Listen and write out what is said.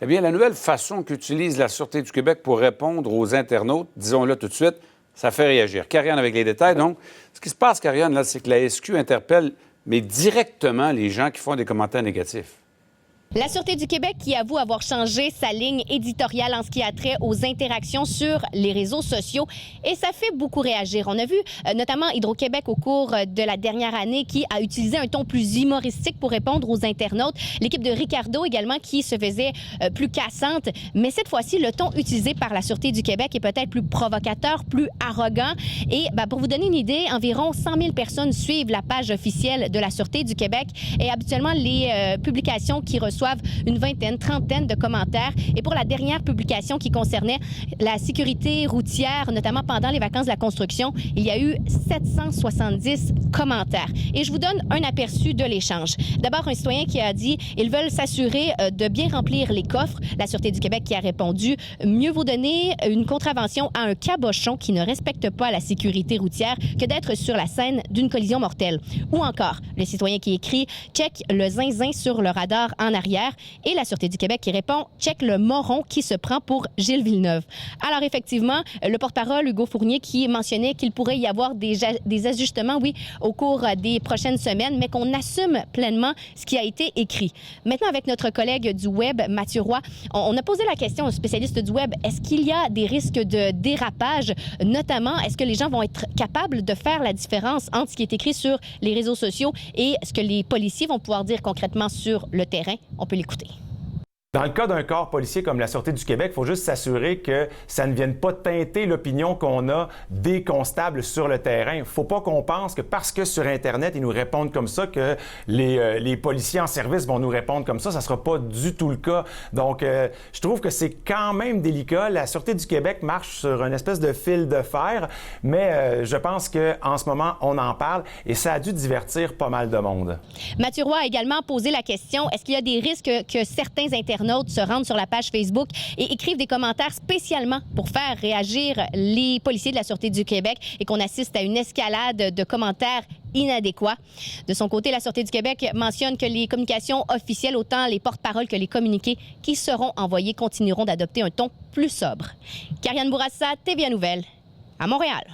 Eh bien, la nouvelle façon qu'utilise la Sûreté du Québec pour répondre aux internautes, disons-le tout de suite, ça fait réagir. Karianne avec les détails. Donc, ce qui se passe, Karianne, là, c'est que la SQ interpelle, mais directement les gens qui font des commentaires négatifs. La Sûreté du Québec qui avoue avoir changé sa ligne éditoriale en ce qui a trait aux interactions sur les réseaux sociaux et ça fait beaucoup réagir. On a vu notamment Hydro-Québec au cours de la dernière année qui a utilisé un ton plus humoristique pour répondre aux internautes. L'équipe de Ricardo également qui se faisait plus cassante. Mais cette fois-ci, le ton utilisé par la Sûreté du Québec est peut-être plus provocateur, plus arrogant. Et pour vous donner une idée, environ 100 000 personnes suivent la page officielle de la Sûreté du Québec et habituellement les publications qui reçoivent une vingtaine, trentaine de commentaires. Et pour la dernière publication qui concernait la sécurité routière, notamment pendant les vacances de la construction, il y a eu 770 commentaires. Et je vous donne un aperçu de l'échange. D'abord, un citoyen qui a dit « Ils veulent s'assurer de bien remplir les coffres ». La Sûreté du Québec qui a répondu « Mieux vaut donner une contravention à un cabochon qui ne respecte pas la sécurité routière que d'être sur la scène d'une collision mortelle ». Ou encore, le citoyen qui écrit « Check le zinzin sur le radar en arrière ». Et la Sûreté du Québec qui répond « Check le moron qui se prend pour Gilles Villeneuve ». Alors effectivement, le porte-parole Hugo Fournier qui mentionnait qu'il pourrait y avoir des ajustements, oui, au cours des prochaines semaines, mais qu'on assume pleinement ce qui a été écrit. Maintenant, avec notre collègue du Web, Mathieu Roy, on a posé la question aux spécialistes du Web, est-ce qu'il y a des risques de dérapage? Notamment, est-ce que les gens vont être capables de faire la différence entre ce qui est écrit sur les réseaux sociaux et ce que les policiers vont pouvoir dire concrètement sur le terrain? On peut l'écouter. Dans le cas d'un corps policier comme la Sûreté du Québec, il faut juste s'assurer que ça ne vienne pas teinter l'opinion qu'on a des constables sur le terrain. Il ne faut pas qu'on pense que parce que sur Internet, ils nous répondent comme ça, que les policiers en service vont nous répondre comme ça. Ça ne sera pas du tout le cas. Donc, je trouve que c'est quand même délicat. La Sûreté du Québec marche sur une espèce de fil de fer, mais je pense qu'en ce moment, on en parle et ça a dû divertir pas mal de monde. Mathieu Roy a également posé la question, est-ce qu'il y a des risques que certains internautes se rendent sur la page Facebook et écrivent des commentaires spécialement pour faire réagir les policiers de la Sûreté du Québec et qu'on assiste à une escalade de commentaires inadéquats. De son côté, la Sûreté du Québec mentionne que les communications officielles, autant les porte-paroles que les communiqués qui seront envoyés, continueront d'adopter un ton plus sobre. Karianne Bourassa, TVA Nouvelles, à Montréal.